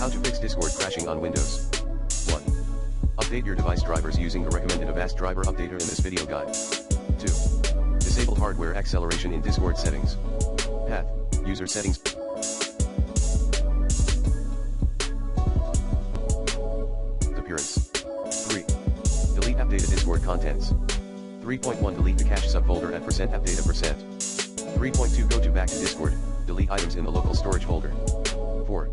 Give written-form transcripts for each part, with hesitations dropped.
How to fix Discord crashing on Windows. 1. Update your device drivers using the recommended Avast driver updater in this video guide. 2. Disable hardware acceleration in Discord settings. Path, user settings. Appearance. 3. Delete updated Discord contents. 3.1 Delete the cache subfolder at %appdata%. 3.2 Go back to Discord, delete items in the local storage folder. 4.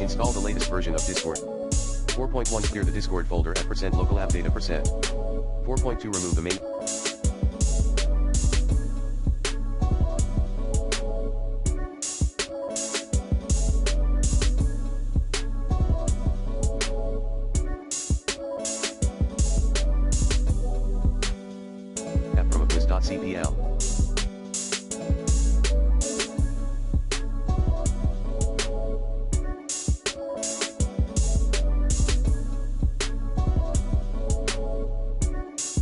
Install the latest version of Discord. 4.1 Clear the Discord folder at %local appdata%. 4.2 Remove the main. App from Quiz.cpl.